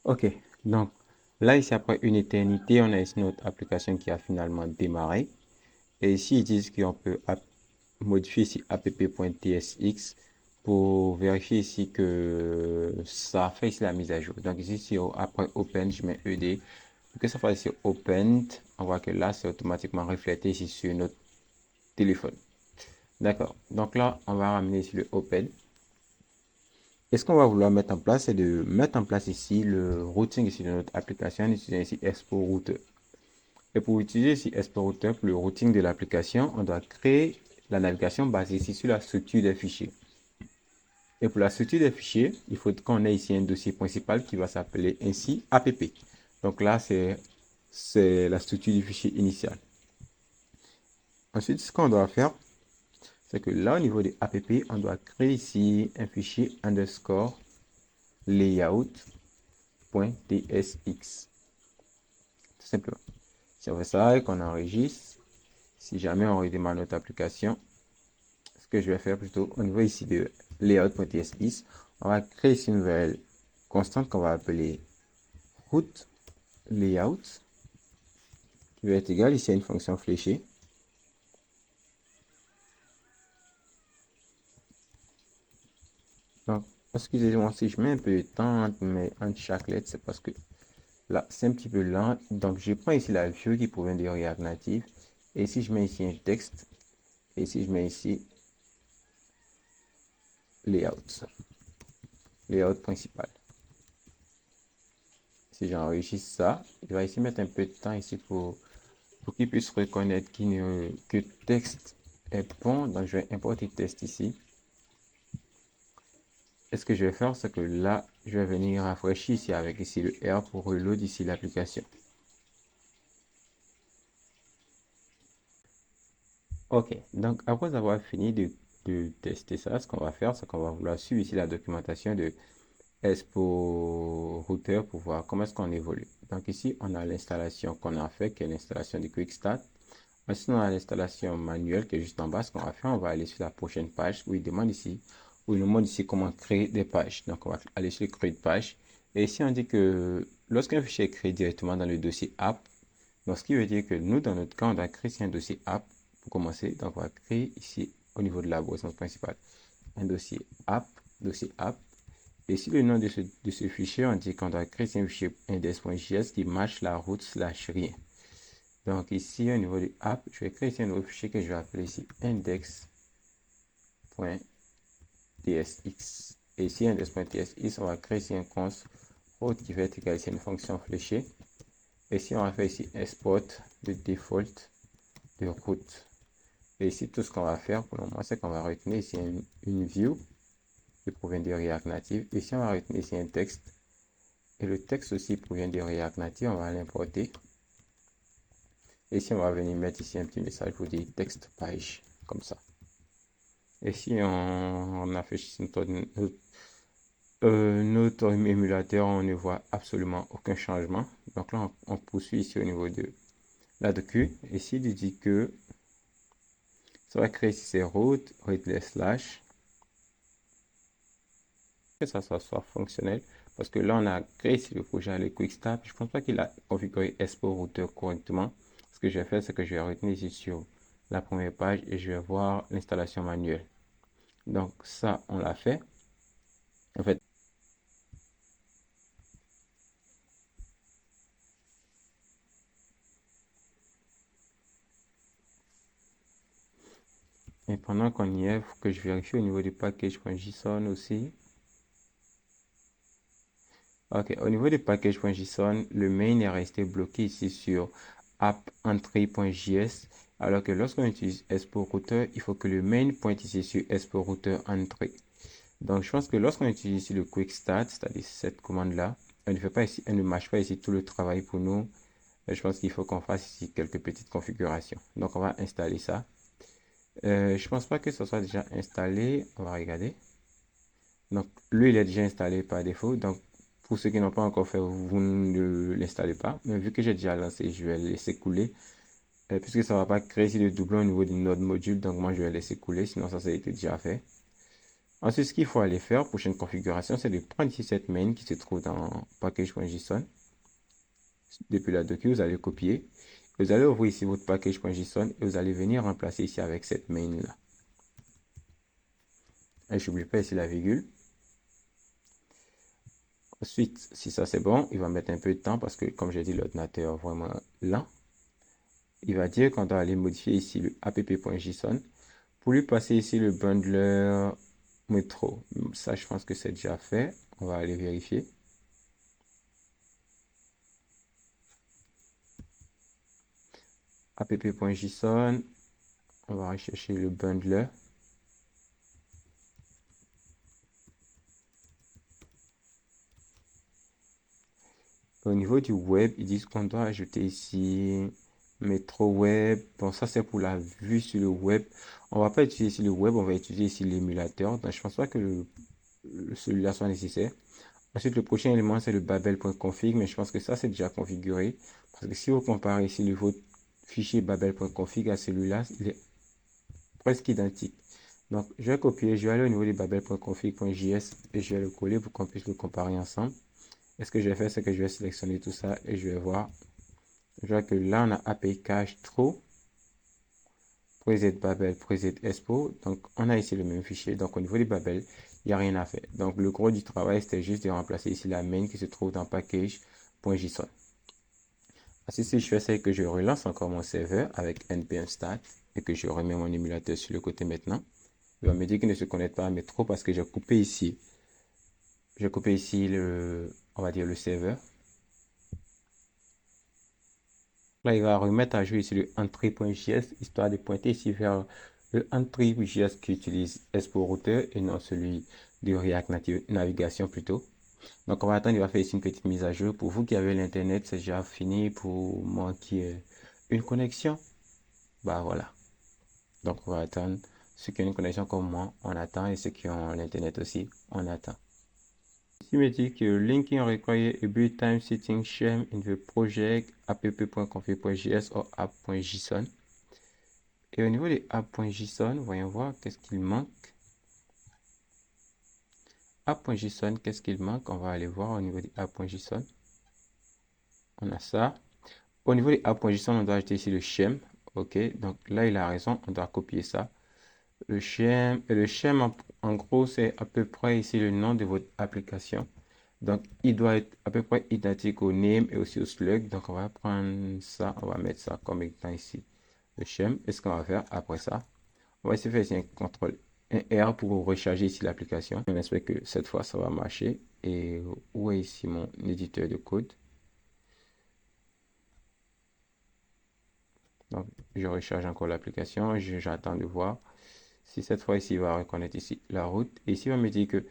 Ok, donc là, ici, après une éternité, on a ici notre application qui a finalement démarré. Et ici, ils disent qu'on peut modifier ici app.tsx pour vérifier ici que ça fait ici la mise à jour. Donc ici, si après open, je mets ed. Pour que ça fasse ici open, on voit que là, c'est automatiquement reflété ici sur notre téléphone. D'accord. Donc là, on va ramener ici le open. Et ce qu'on va vouloir mettre en place, c'est de mettre en place ici le routing ici de notre application, en utilisant ici Expo Router. Et pour utiliser ici Expo Router pour le routing de l'application, on doit créer la navigation basée ici sur la structure des fichiers. Et pour la structure des fichiers, il faut qu'on ait ici un dossier principal qui va s'appeler ainsi app. Donc là, c'est la structure du fichier initial. Ensuite, ce qu'on doit faire, c'est que là, au niveau des app, on doit créer ici un fichier underscore layout.tsx. Tout simplement. Si on fait ça et qu'on enregistre, si jamais on redémarre notre application, ce que je vais faire plutôt au niveau ici de layout.tsx, on va créer ici une nouvelle constante qu'on va appeler route layout qui va être égal ici à une fonction fléchée. Donc, excusez-moi si je mets un peu de temps entre chaque lettre, c'est parce que là, c'est un petit peu lent. Donc, je prends ici la view qui provient de React Native. Et si je mets ici un texte, et si je mets ici layout principal. Si j'enregistre ça, il va ici mettre un peu de temps ici pour qu'il puisse reconnaître que texte est bon. Donc, je vais importer texte ici. Et ce que je vais faire, c'est que là, je vais venir rafraîchir ici avec ici le R pour reload ici l'application. Ok, donc après avoir fini de tester ça, ce qu'on va faire, c'est qu'on va vouloir suivre ici la documentation de Expo Router pour voir comment est-ce qu'on évolue. Donc ici, on a l'installation qu'on a fait, qui est l'installation du Quick Start. Ensuite, on a l'installation manuelle qui est juste en bas. Ce qu'on va faire, on va aller sur la prochaine page où il demande ici, où il nous montre ici comment créer des pages. Donc, on va aller sur créer de page. Et ici, on dit que lorsqu'un fichier est créé directement dans le dossier app, donc ce qui veut dire que nous, dans notre cas, on doit créer ici un dossier app pour commencer. Donc, on va créer ici au niveau de la boîte principale un dossier app, Et ici, le nom de ce fichier, on dit qu'on doit créer un fichier index.js qui match la route slash rien. Donc ici, au niveau du app, je vais créer ici un nouveau fichier que je vais appeler ici index.tsx. Et ici, index.tsx, on va créer ici un const route qui va être égal ici à une fonction fléchée. Et ici, on va faire ici export le default de route. Et ici, tout ce qu'on va faire pour le moment, c'est qu'on va retenir ici une view qui provient de React Native. Ici, on va retenir ici un texte. Et le texte aussi provient de React Native, on va l'importer. Et ici, on va venir mettre ici un petit message pour dire texte page, comme ça. Et si on affiche notre émulateur, on ne voit absolument aucun changement. Donc là, on poursuit ici au niveau de la docu. Ici, il dit que ça va créer ici ces routes, slash, que ça soit fonctionnel. Parce que là, on a créé ici le projet avec Quick Start. Je ne pense pas qu'il a configuré Expo Router correctement. Ce que je vais faire, c'est que je vais retenir ici sur la première page et je vais voir l'installation manuelle. Donc ça, on l'a fait. En fait, et pendant qu'on y est, il faut que je vérifie au niveau du package.json aussi. Ok, au niveau du package.json, le main est resté bloqué ici sur app_entry.js, alors que lorsqu'on utilise Expo Router, il faut que le main pointe ici sur Expo Router entry. Donc, je pense que lorsqu'on utilise ici le quick start, c'est-à-dire cette commande-là, elle ne fait pas ici, elle ne marche pas ici tout le travail pour nous. Je pense qu'il faut qu'on fasse ici quelques petites configurations. Donc, on va installer ça. Je pense pas que ce soit déjà installé. On va regarder. Donc, lui, il est déjà installé par défaut. Donc, pour ceux qui n'ont pas encore fait, vous ne l'installez pas. Mais vu que j'ai déjà lancé, je vais le laisser couler. Puisque ça ne va pas créer ici de doublon au niveau du node module. Donc, moi, je vais laisser couler. Sinon, ça a été déjà fait. Ensuite, ce qu'il faut aller faire, prochaine configuration, c'est de prendre ici cette main qui se trouve dans package.json. Depuis la docu, vous allez copier. Vous allez ouvrir ici votre package.json et vous allez venir remplacer ici avec cette main là. Et je n'oublie pas ici la virgule. Ensuite, si ça c'est bon, il va mettre un peu de temps parce que, comme j'ai dit, l'ordinateur est vraiment lent. Il va dire qu'on doit aller modifier ici le app.json pour lui passer ici le bundler métro. Ça, je pense que c'est déjà fait. On va aller vérifier. app.json, on va rechercher le bundler. Au niveau du web, ils disent qu'on doit ajouter ici métro web. Bon, ça c'est pour la vue sur le web. On va pas utiliser ici le web, on va utiliser ici l'émulateur. Donc je pense pas que celui-là soit nécessaire. Ensuite, le prochain élément, c'est le babel.config, mais je pense que ça, c'est déjà configuré. Parce que si vous comparez ici le votre fichier babel.config à celui-là, il est presque identique. Donc, je vais copier, je vais aller au niveau du babel.config.js et je vais le coller pour qu'on puisse le comparer ensemble. Et ce que je vais faire, c'est que je vais sélectionner tout ça et je vais voir. Je vois que là, on a API cache true, preset babel, preset expo. Donc, on a ici le même fichier. Donc, au niveau du babel, il n'y a rien à faire. Donc, le gros du travail, c'était juste de remplacer ici la main qui se trouve dans package.json. Ainsi, si je fais ça et que je relance encore mon serveur avec npm start et que je remets mon émulateur sur le côté maintenant, il va me dire qu'il ne se connecte pas à métro parce que j'ai coupé ici. J'ai coupé ici on va dire le serveur. Là, il va remettre à jour ici le entry.js histoire de pointer ici vers le entry.js qui utilise Expo Router et non celui de React Native Navigation plutôt. Donc, on va attendre, il va faire ici une petite mise à jour. Pour vous qui avez l'Internet, c'est déjà fini. Pour moi qui ai une connexion, bah voilà. Donc, on va attendre. Ceux qui ont une connexion comme moi, on attend. Et ceux qui ont l'Internet aussi, on attend. Ici, il me dit que linking require a build time setting shame in the project app.config.js or app.json. Et au niveau des app.json, voyons voir qu'est-ce qu'il manque. App.json, qu'est-ce qu'il manque? On va aller voir au niveau des app.json. On a ça. Au niveau des app.json, on doit ajouter ici le shame. Ok, donc là, il a raison, on doit copier ça. Le shame en gros, c'est à peu près ici le nom de votre application. Donc, il doit être à peu près identique au name et aussi au slug. Donc, on va prendre ça, on va mettre ça comme étant ici le shame. Et ce qu'on va faire après ça, on va essayer de faire ici un contrôle, un R pour recharger ici l'application. On espère que cette fois, ça va marcher. Et où est ici mon éditeur de code? Donc, je recharge encore l'application. J'attends de voir si cette fois ici, il va reconnaître ici la route. Et ici, il va me dire que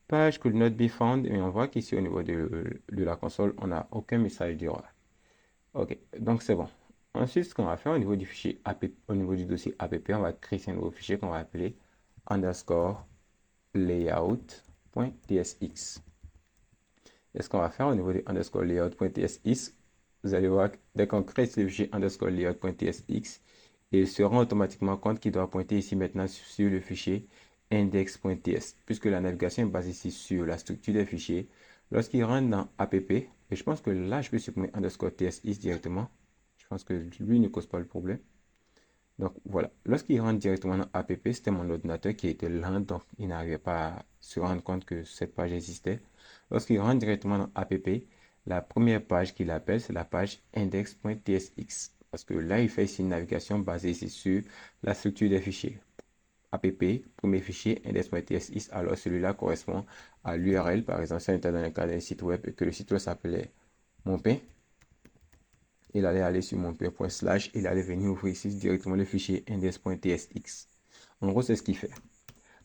page could not be found. Et on voit qu'ici, au niveau de la console, on n'a aucun message d'erreur. Ok, donc c'est bon. Ensuite, ce qu'on va faire au niveau du fichier app, au niveau du dossier app, on va créer un nouveau fichier qu'on va appeler underscore layout.tsx. Et ce qu'on va faire au niveau de underscore layout.tsx, vous allez voir que dès qu'on crée ce fichier underscore layout.tsx, il se rend automatiquement compte qu'il doit pointer ici maintenant sur le fichier index.ts, puisque la navigation est basée ici sur la structure des fichiers. Lorsqu'il rentre dans app, et je pense que là, je peux supprimer underscore tsx directement. Je pense que lui ne cause pas le problème. Donc voilà, lorsqu'il rentre directement dans app, c'était mon ordinateur qui était lent, donc il n'arrivait pas à se rendre compte que cette page existait. Lorsqu'il rentre directement dans app, la première page qu'il appelle, c'est la page index.tsx. Parce que là, il fait ici une navigation basée ici sur la structure des fichiers. App, premier fichier, index.tsx, alors celui-là correspond à l'URL. Par exemple, si on était dans le cas d'un site web et que le site web s'appelait monpain, il allait aller sur monpain.slash, il allait venir ouvrir ici directement le fichier index.tsx. En gros, c'est ce qu'il fait.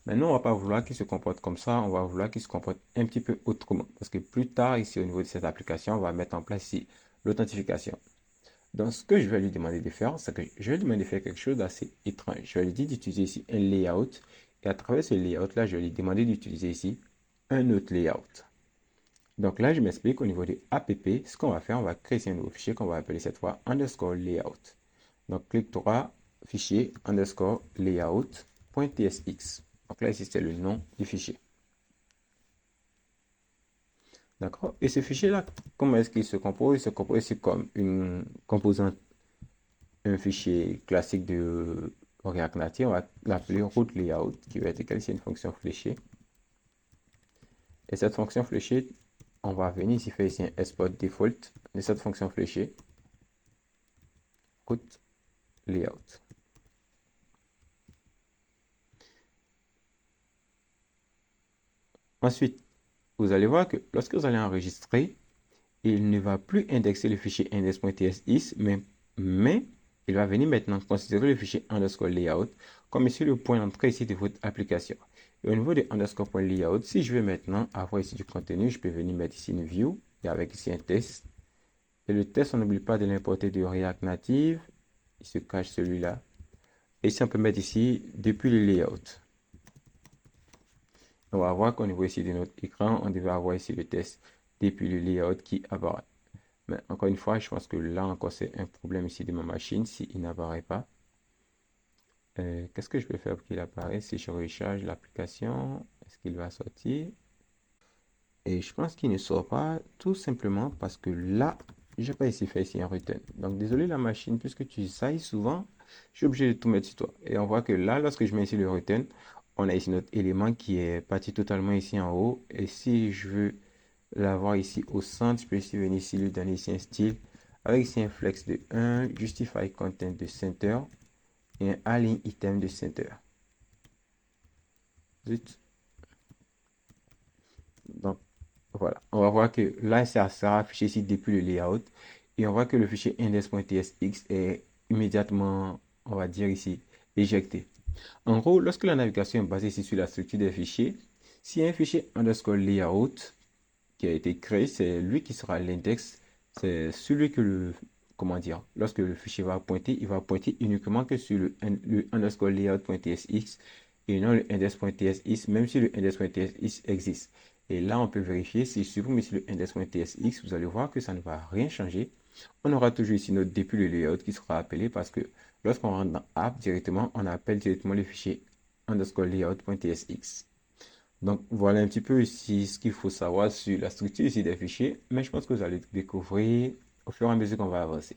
Maintenant, on ne va pas vouloir qu'il se comporte comme ça, on va vouloir qu'il se comporte un petit peu autrement. Parce que plus tard, ici, au niveau de cette application, on va mettre en place ici l'authentification. Donc, ce que je vais lui demander de faire, c'est que je vais lui demander de faire quelque chose d'assez étrange. Je vais lui dire d'utiliser ici un layout. Et à travers ce layout-là, je vais lui demander d'utiliser ici un autre layout. Donc là, je m'explique au niveau de app. Ce qu'on va faire, on va créer un nouveau fichier qu'on va appeler cette fois underscore layout. Donc, clic droit, fichier underscore layout.tsx. Donc là, ici, c'est le nom du fichier. D'accord? Et ce fichier-là, comment est-ce qu'il se compose? Il se compose ici comme une composante, un fichier classique de React Native. On va l'appeler route layout, qui va être égal ici à une fonction fléchée. Et cette fonction fléchée, on va venir ici faire ici un export default de cette fonction fléchée, route layout. Ensuite, vous allez voir que lorsque vous allez enregistrer, il ne va plus indexer le fichier index.tsx, mais il va venir maintenant considérer le fichier underscore layout comme ici le point d'entrée ici de votre application. Et au niveau de underscore.layout, si je veux maintenant avoir ici du contenu, je peux venir mettre ici une view et avec ici un test. Et le test, on n'oublie pas de l'importer de React Native. Il se cache celui-là. Et ici, on peut mettre ici depuis le layout. On va voir qu'au niveau ici de notre écran, on devait avoir ici le test depuis le layout qui apparaît. Mais encore une fois, je pense que là encore, c'est un problème ici de ma machine s'il n'apparaît pas. Qu'est-ce que je peux faire pour qu'il apparaisse? Si je recharge l'application, est-ce qu'il va sortir? Et je pense qu'il ne sort pas tout simplement parce que là, je n'ai pas ici fait ici un return. Donc désolé la machine, puisque tu sailles souvent, je suis obligé de tout mettre sur toi. Et on voit que là, lorsque je mets ici le return, on a ici notre élément qui est parti totalement ici en haut. Et si je veux l'avoir ici au centre, je peux ici venir ici lui donner ici un style avec ici un flex de 1, justify content de center et un align item de center. Zut. Donc voilà, on va voir que là ça sera affiché ici depuis le layout et on voit que le fichier index.tsx est immédiatement, on va dire ici, éjecté. En gros, lorsque la navigation est basée ici sur la structure des fichiers, s'il y a un fichier underscore layout qui a été créé, c'est lui qui sera l'index. C'est celui que comment dire, lorsque le fichier va pointer, il va pointer uniquement que sur le underscore layout.tsx et non le index.tsx, même si le index.tsx existe. Et là, on peut vérifier si vous mettez le index.tsx, vous allez voir que ça ne va rien changer. On aura toujours ici notre depuis le layout qui sera appelé parce que lorsqu'on rentre dans app directement, on appelle directement le fichier underscore layout.tsx. Donc voilà un petit peu ici ce qu'il faut savoir sur la structure ici des fichiers, mais je pense que vous allez découvrir au fur et à mesure qu'on va avancer.